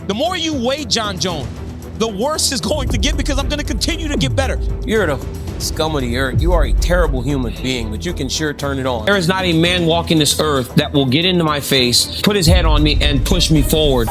The more you weigh Jon Jones, the worse it's going to get because I'm going to continue to get better. You're the scum of the earth. You are a terrible human being, but you can sure turn it on. There is not a man walking this earth that will get into my face, put his head on me, and push me forward.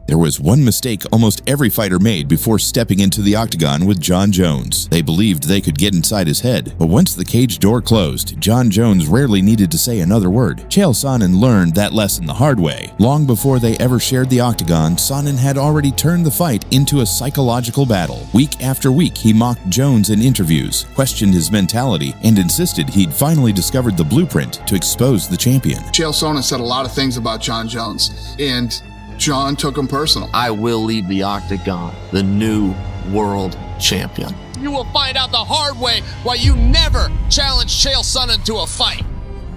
There was one mistake almost every fighter made before stepping into the octagon with Jon Jones. They believed they could get inside his head, but once the cage door closed, Jon Jones rarely needed to say another word. Chael Sonnen learned that lesson the hard way. Long before they ever shared the octagon, Sonnen had already turned the fight into a psychological battle. Week after week, he mocked Jones in interviews, questioned his mentality, and insisted he'd finally discovered the blueprint to expose the champion. Chael Sonnen said a lot of things about Jon Jones, and Jon took him personal. I will leave the octagon the new world champion. You will find out the hard way why you never challenged Chael Sonnen to a fight.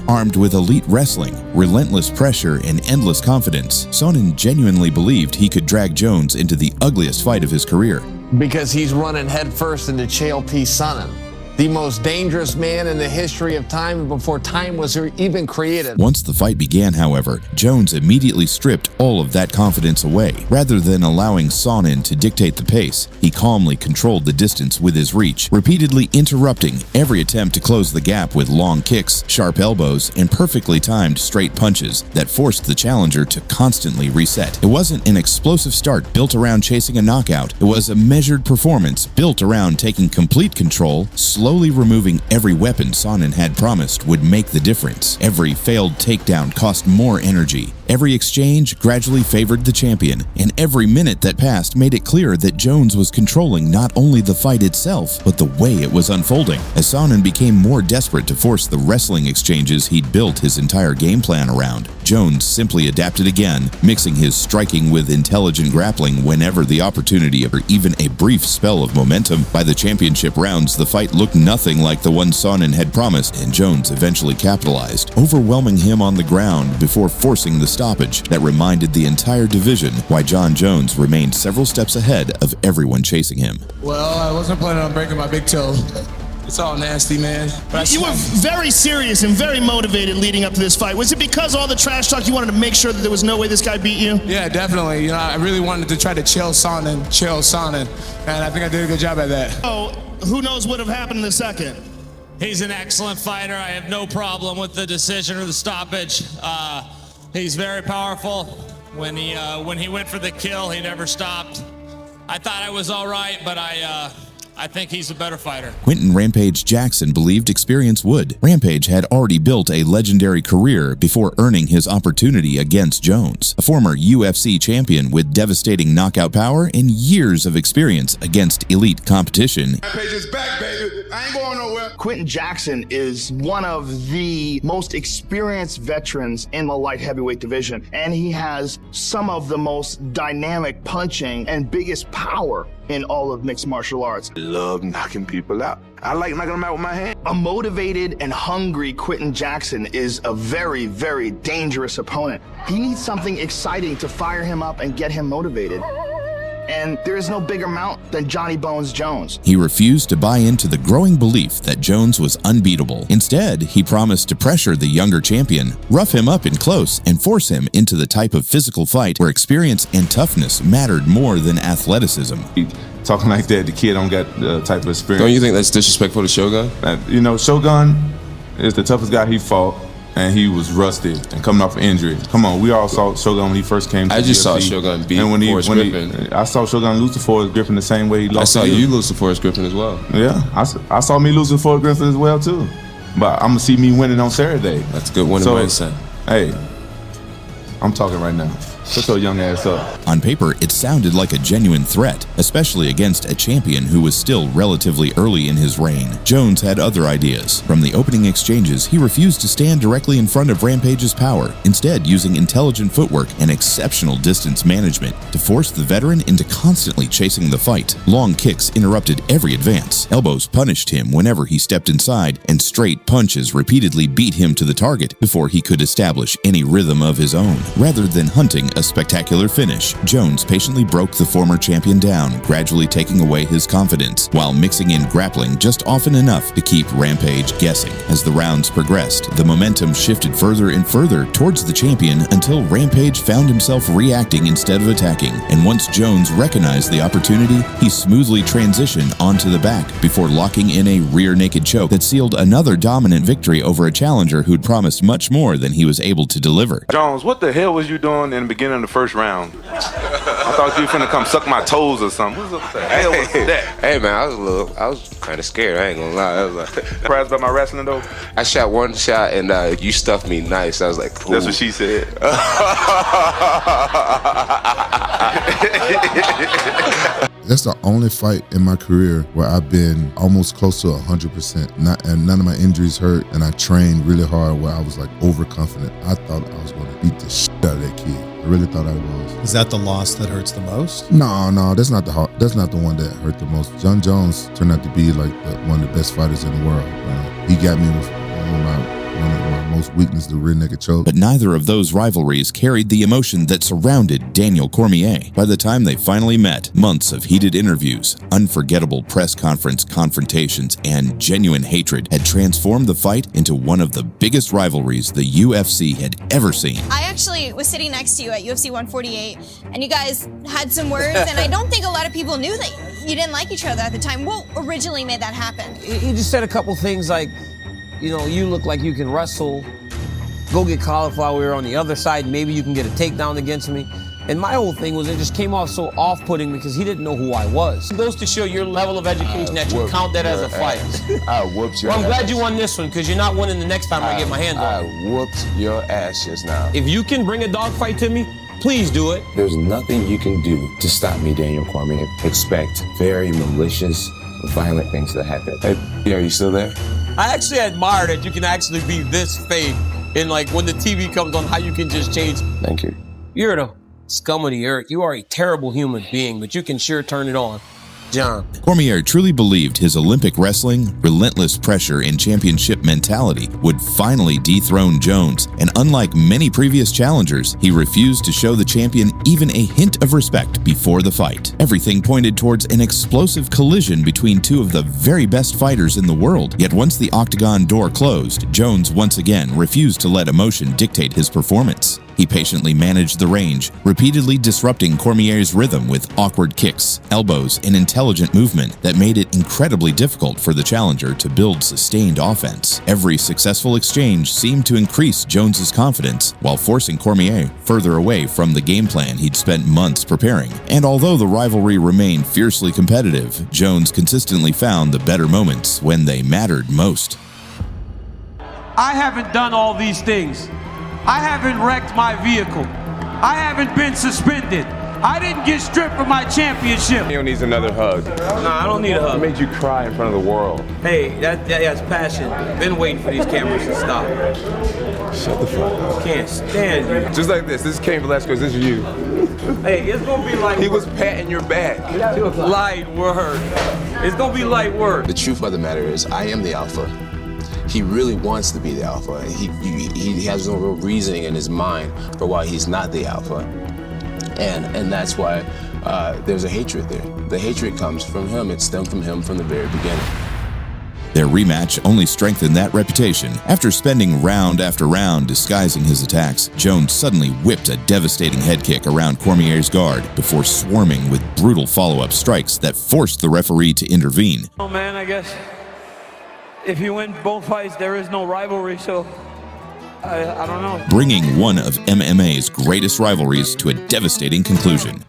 Armed with elite wrestling, relentless pressure, and endless confidence, Sonnen genuinely believed he could drag Jones into the ugliest fight of his career. Because he's running headfirst into Chael P. Sonnen, the most dangerous man in the history of time before time was even created. Once the fight began, however, Jones immediately stripped all of that confidence away. Rather than allowing Sonnen to dictate the pace, he calmly controlled the distance with his reach, repeatedly interrupting every attempt to close the gap with long kicks, sharp elbows, and perfectly timed straight punches that forced the challenger to constantly reset. It wasn't an explosive start built around chasing a knockout. It was a measured performance built around taking complete control, slowly removing every weapon Sonnen had promised would make the difference. Every failed takedown cost more energy. Every exchange gradually favored the champion, and every minute that passed made it clear that Jones was controlling not only the fight itself, but the way it was unfolding. As Sonnen became more desperate to force the wrestling exchanges he'd built his entire game plan around, Jones simply adapted again, mixing his striking with intelligent grappling whenever the opportunity or even a brief spell of momentum. By the championship rounds, the fight looked nothing like the one Sonnen had promised, and Jones eventually capitalized, overwhelming him on the ground before forcing the stoppage that reminded the entire division why Jon Jones remained several steps ahead of everyone chasing him. Well, I wasn't planning on breaking my big toe. It's all nasty, man. You were very serious and very motivated leading up to this fight. Was it because all the trash talk you wanted to make sure that there was no way this guy beat you? Yeah, definitely. You know, I really wanted to try to Chael Sonnen, and I think I did a good job at that. Oh, who knows what would have happened in a second? He's an excellent fighter. I have no problem with the decision or the stoppage. He's very powerful. When he went for the kill, he never stopped. I thought I was all right, but I think he's a better fighter. Quinton Rampage Jackson believed experience would. Rampage had already built a legendary career before earning his opportunity against Jones, a former UFC champion with devastating knockout power and years of experience against elite competition. Rampage is back, baby. I ain't going nowhere. Quinton Jackson is one of the most experienced veterans in the light heavyweight division, and he has some of the most dynamic punching and biggest power in all of mixed martial arts. I love knocking people out. I like knocking them out with my hand. A motivated and hungry Quinton Jackson is a very, very dangerous opponent. He needs something exciting to fire him up and get him motivated. And there is no bigger mount than Johnny Bones Jones. He refused to buy into the growing belief that Jones was unbeatable. Instead, he promised to pressure the younger champion, rough him up in close, and force him into the type of physical fight where experience and toughness mattered more than athleticism. Talking like that, the kid don't got the type of experience. Don't you think that's disrespectful to Shogun? You know, Shogun is the toughest guy he fought, and he was rusty and coming off an injury. Come on, we all saw Shogun when he first came to I just UFC. saw Shogun beat Forrest Griffin. I saw Shogun lose to Forrest Griffin the same way he lost. I saw you lose to Forrest Griffin as well. Yeah, I saw me lose to Forrest Griffin as well too. But I'm gonna see me winning on Saturday. That's a good winning mindset. Hey, I'm talking right now. Shut your young ass up. On paper, it sounded like a genuine threat, especially against a champion who was still relatively early in his reign. Jones had other ideas. From the opening exchanges, he refused to stand directly in front of Rampage's power, instead using intelligent footwork and exceptional distance management to force the veteran into constantly chasing the fight. Long kicks interrupted every advance, elbows punished him whenever he stepped inside, and straight punches repeatedly beat him to the target before he could establish any rhythm of his own. Rather than hunting a spectacular finish, Jones patiently broke the former champion down, gradually taking away his confidence, while mixing in grappling just often enough to keep Rampage guessing. As the rounds progressed, the momentum shifted further and further towards the champion until Rampage found himself reacting instead of attacking, and once Jones recognized the opportunity, he smoothly transitioned onto the back before locking in a rear naked choke that sealed another dominant victory over a challenger who'd promised much more than he was able to deliver. Jones, what the hell was you doing in the beginning of the first round? I thought you were finna come suck my toes or something. What the hell was that? Hey man, I was kind of scared. I ain't gonna lie. I was like, surprised about my wrestling though? I shot one shot and you stuffed me nice. I was like, ooh. That's what she said. That's the only fight in my career where I've been almost close to 100%. And none of my injuries hurt, and I trained really hard where I was like overconfident. I thought I was going to beat the shit out of that kid. I really thought I was. Is that the loss that hurts the most? No, that's not the one that hurt the most. Jon Jones turned out to be like one of the best fighters in the world. He got me with one of my most weakness, the rear naked choke. But neither of those rivalries carried the emotion that surrounded Daniel Cormier. By the time they finally met, months of heated interviews, unforgettable press conference confrontations, and genuine hatred had transformed the fight into one of the biggest rivalries the UFC had ever seen. I actually was sitting next to you at UFC 148, and you guys had some words, and I don't think a lot of people knew that you didn't like each other at the time. What originally made that happen? He just said a couple things like, you know, you look like you can wrestle. Go get cauliflower on the other side. Maybe you can get a takedown against me. And my whole thing was it just came off so off-putting because he didn't know who I was. It goes to show your level of education that you count that as a fight. I whooped your Well, I'm glad ass. you won this one because you're not winning the next time I get my hands on you. I whooped your ass just now. If you can bring a dogfight to me, please do it. There's nothing you can do to stop me, Daniel Cormier. Expect very malicious, violent things to happen. Hey, are you still there? I actually admire that you can actually be this fake and like when the TV comes on, how you can just change. Thank you. You're the scum of the earth. You are a terrible human being, but you can sure turn it on. John. Cormier truly believed his Olympic wrestling, relentless pressure, and championship mentality would finally dethrone Jones, and unlike many previous challengers, he refused to show the champion even a hint of respect before the fight. Everything pointed towards an explosive collision between two of the very best fighters in the world. Yet once the Octagon door closed, Jones once again refused to let emotion dictate his performance. He patiently managed the range, repeatedly disrupting Cormier's rhythm with awkward kicks, elbows, and intelligent movement that made it incredibly difficult for the challenger to build sustained offense. Every successful exchange seemed to increase Jones's confidence, while forcing Cormier further away from the game plan he'd spent months preparing. And although the rivalry remained fiercely competitive, Jones consistently found the better moments when they mattered most. I haven't done all these things. I haven't wrecked my vehicle. I haven't been suspended. I didn't get stripped from my championship. He needs another hug. Nah, I don't need a hug. I made you cry in front of the world. Hey, that's passion. Been waiting for these cameras to stop. Shut the fuck up. Can't stand you. Just like this. This is Cain Velasquez. This is you. Hey, it's gonna be like he was patting your back. Light word. It's gonna be light word. The truth of the matter is, I am the alpha. He really wants to be the alpha. He has no real reasoning in his mind for why he's not the alpha. And that's why there's a hatred there. The hatred comes from him. It stemmed from him from the very beginning. Their rematch only strengthened that reputation. After spending round after round disguising his attacks, Jones suddenly whipped a devastating head kick around Cormier's guard before swarming with brutal follow-up strikes that forced the referee to intervene. Oh man, I guess if you win both fights, there is no rivalry, so I don't know. Bringing one of MMA's greatest rivalries to a devastating conclusion.